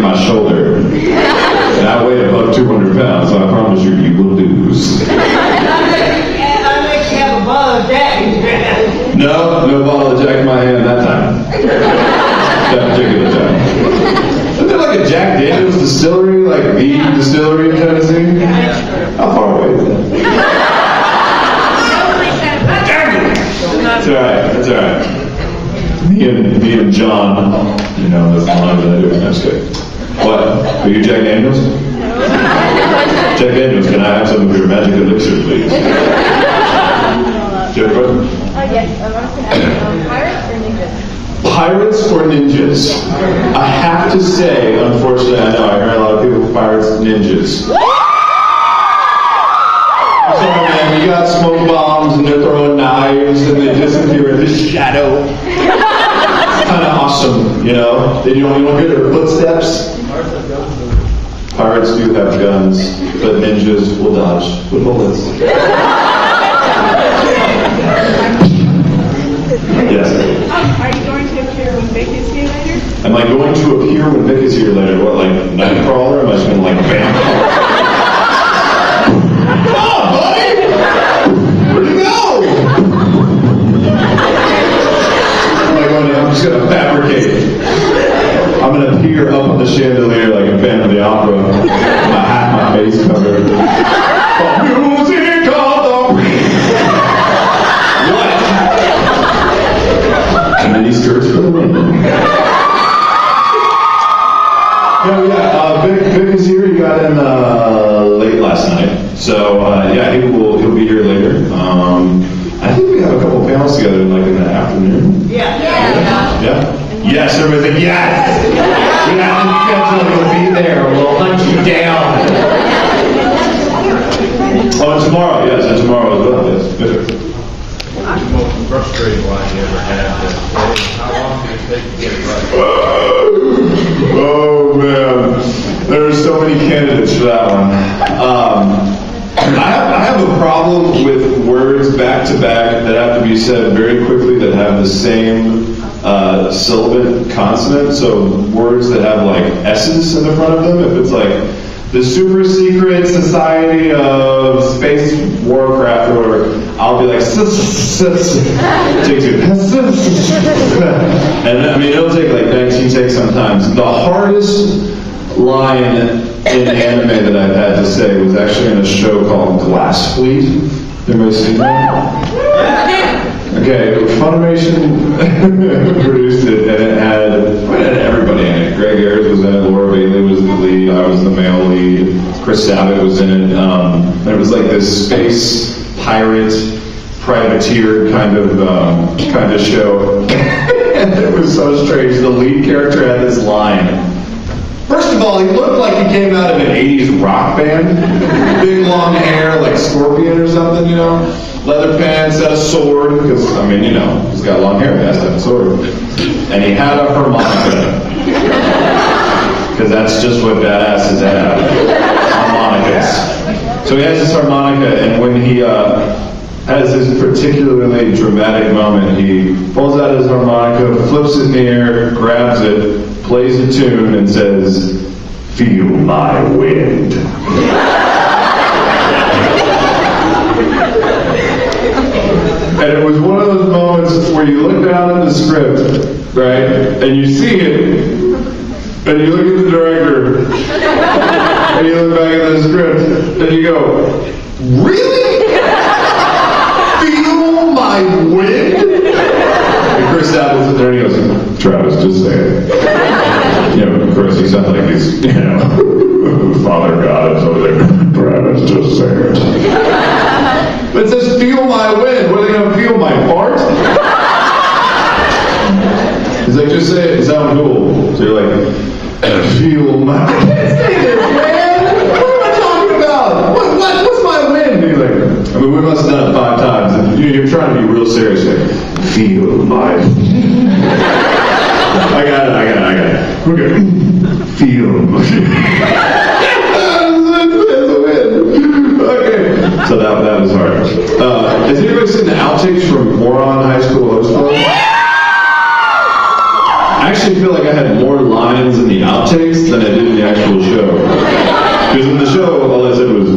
my shoulder. And I weigh above 200 pounds, so I promise you, you will lose. And I make you have a bottle of Jack. No bottle of Jack in my hand that time. That particular time. Isn't there like a Jack Daniels distillery, like the distillery in Tennessee? How far away is that? That's alright, that's alright. Me and John, you know, that's the line that I do. I'm just kidding. What? Are you Jack Daniels? Jack Daniels, can I have some of your magic elixir, please? Do you have a question? Yes, I want to ask, Pirates pirates or ninjas? or ninjas? I have to say, unfortunately, I know I hear a lot of people pirates, ninjas. I'm sorry, man, you got smoke bombs and they're throwing knives and they disappear in the shadow. It's kind of awesome, you know? Then you don't hear their footsteps. Pirates do have guns, but ninjas will dodge with bullets. Yes. Are you going to appear when Vic is here later? Am I going to appear when Vic is here later? What, like Nightcrawler? Am I just going to like bam? Come on, buddy! Where'd you go? I'm just going to fabricate. I'm going to appear up on the chandelier like a Phantom of the Opera. My hat, my face covered. Music of the what? And then he skirts for the wind. Vic is here. He got in late last night, so yeah, he'll be here later. I think we have a couple of panels together, like in the afternoon. Yeah. Yes, everything. Yes. We have to schedule to be there. We'll hunt you down. Oh, and tomorrow. Yes, and tomorrow as well. Yes. What's the most frustrating line you ever had? How long did it take to get it right? Oh man, there are so many candidates for that one. I have a problem with words back to back that have to be said very quickly that have the same syllabate consonant. So words that have like S's in the front of them. If it's like the super secret society of space warcraft or whatever, I'll be like take two. And I mean it'll take like 19 takes sometimes. The hardest line in anime that I've had to say was actually in a show called Glass Fleet. Everybody seen that? Okay, Funimation produced it, and it had everybody in it. Greg Ayers was in it, Laura Bailey was the lead, I was the male lead, Chris Sabat was in it. And it was like this space pirate, privateer kind of show. And it was so strange. The lead character had this line. First of all, he looked like he came out of an 80s rock band. Big long hair, like Scorpion or something, you know. Leather pants, had a sword, because, I mean, you know, he's got long hair, he has to have a sword. And he had a harmonica. Because that's just what badasses have. Harmonicas. So he has this harmonica, and when he has this particularly dramatic moment, he pulls out his harmonica, flips it in the air, grabs it, plays a tune, and says, "Feel my wind." And it was one of those moments where you look down at the script, right, and you see it, and you look at the director, and you look back at the script, and you go, "Really? Feel my wind?" And Chris Sabat was there, and he goes, "Travis, just say it." You know, of course, he sounds like he's, you know, Father God or something. "Travis, just say it." But it says, "Feel my wind." What are they going to feel? My fart? He's like, "Just say it. It sounds cool." So you're like, "Feel my." I can't say this, man. What am I talking about? What's my wind? And you're like, I mean, we must have done it 5 times. And you're trying to be real serious. Like, "Feel my." I got it. Okay. Feel my. Okay. So that was hard. Has anybody seen the outtakes from Moron High School Host Club? I actually feel like I had more lines in the outtakes than I did in the actual show. Because in the show, all I said was,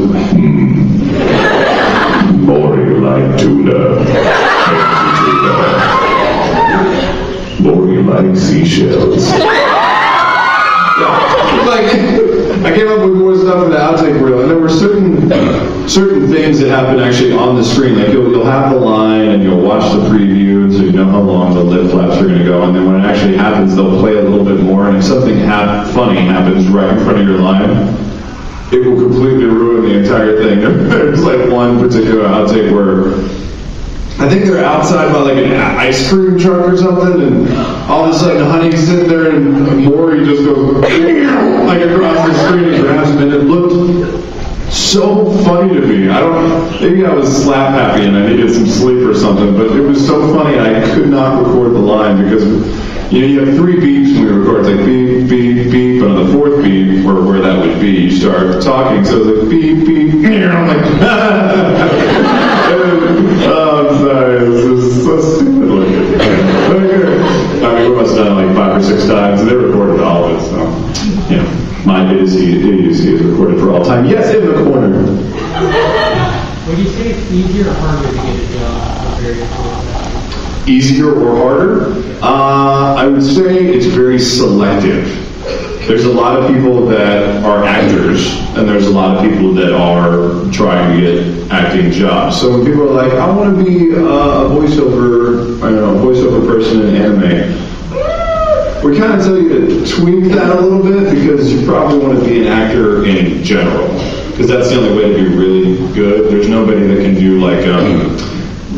Lori like tuna. Lori like seashells. Like, I came up with more stuff in the outtake reel, and there were certain things that happen actually on the screen. Like you'll have the line, and you'll watch the preview, and so you know how long the lip flaps are going to go. And then when it actually happens, they'll play a little bit more. And if something funny happens right in front of your line, it will completely ruin the entire thing. There's like one particular outtake where I think they're outside by like an ice cream truck or something, and all of a sudden Honey's sitting there and Maury just goes like across the screen and grabs him, and it looked so funny to me. I don't know, maybe I was slap happy and I needed some sleep or something, but it was so funny I could not record the line because you have 3 beeps when we record. It's like beep, beep, beep, but on the 4th beep, where that would be, you start talking, so it's like beep, beep, I'm like, oh, I'm sorry, this is so stupid looking. I mean, we must have done it like 5 or 6 times, and they recorded all of it, so, you know, my idiocy is recorded for all time. Yes, in the corner. Would you say it's easier or harder to get a job for various roles? Easier or harder? I would say it's very selective. There's a lot of people that are actors, and there's a lot of people that are trying to get acting jobs. So when people are like, I want to be a voiceover person in anime, we kind of tell you to tweak that a little bit because you probably want to be an actor in general, because that's the only way to be really good. There's nobody that can do like,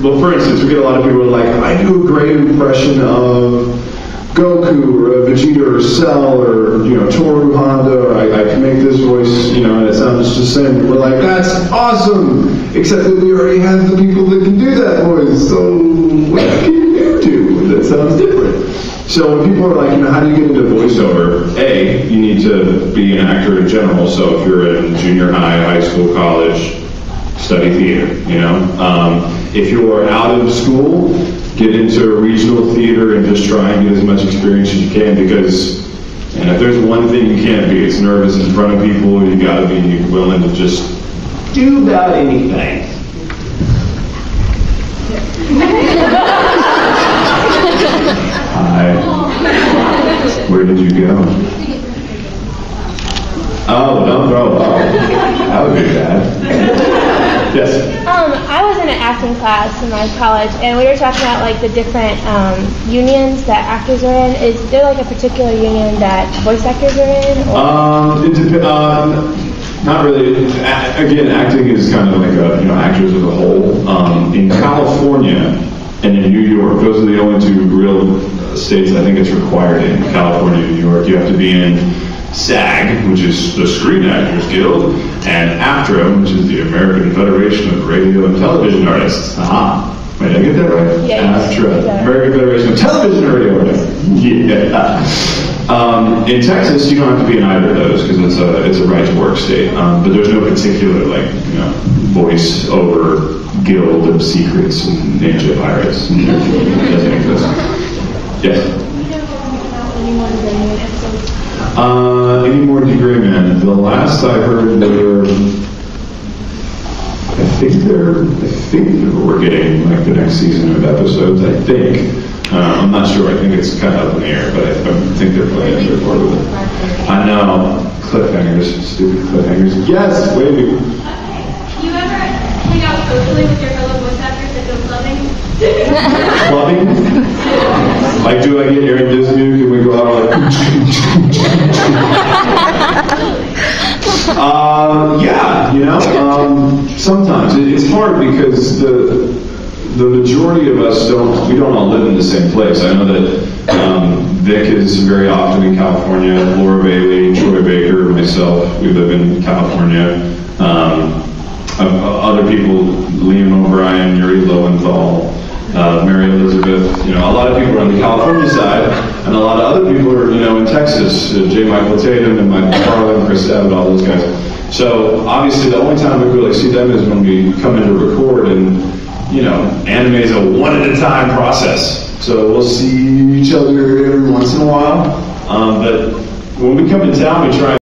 well, for instance, we get a lot of people who are like, I do a great impression of Goku or Vegeta or Cell or Toru Honda, or I can make this voice, and it sounds just the same. We're like, that's awesome, except that we already have the people that can do that voice, so what can you do that sounds different? So when people are like, how do you get into voiceover? A, you need to be an actor in general, so if you're in junior high, high school, college, study theater, If you're out of school, get into a regional theater and just try and get as much experience as you can, because, and if there's one thing you can't be, it's nervous in front of people. You gotta be willing to just do about anything. Hi. Where did you go? Oh, no. That would be bad. Yes. I was in an acting class in my college, and we were talking about like the different unions that actors are in. Is there like a particular union that voice actors are in? Not really. Again, acting is kind of like actors as a whole. In California and in New York, those are the only 2 real states I think it's required in. California and New York, you have to be in SAG, which is the Screen Actors Guild, and AFTRA, which is the American Federation of Radio and Television Artists. Wait, did I get that right? Yeah. AFTRA, American Federation of Television and Radio Artists. Yeah. In Texas, you don't have to be in either of those because it's a right-to-work state. But there's no particular voice-over guild of secrets and ninja pirates. It doesn't exist. Yes. Any more Gray Man? The last I heard, I think we're getting like the next season of episodes. I think. I'm not sure. I think it's kind of up in the air, but I think they're planning to record with it. I know. Cliffhangers, stupid cliffhangers. Yes, wait. Do you ever hang out socially with your fellow voice actors that go clubbing? Clubbing? Like, do I get Aaron Disney? Can we go out like? Yeah, sometimes it's hard because the majority of us don't all live in the same place. I know that Vic is very often in California, Laura Bailey, Troy Baker, myself, we live in California. Other people, Liam O'Brien, Yuri Lowenthal, Mary Elizabeth, a lot of people are on the California side, and a lot of other people are, in Texas, J. Michael Tatum and Mike McFarlane, Chris Abbott, all those guys. So obviously the only time we really see them is when we come in to record, and anime is a one-at-a-time process. So we'll see each other every once in a while, but when we come to town, we try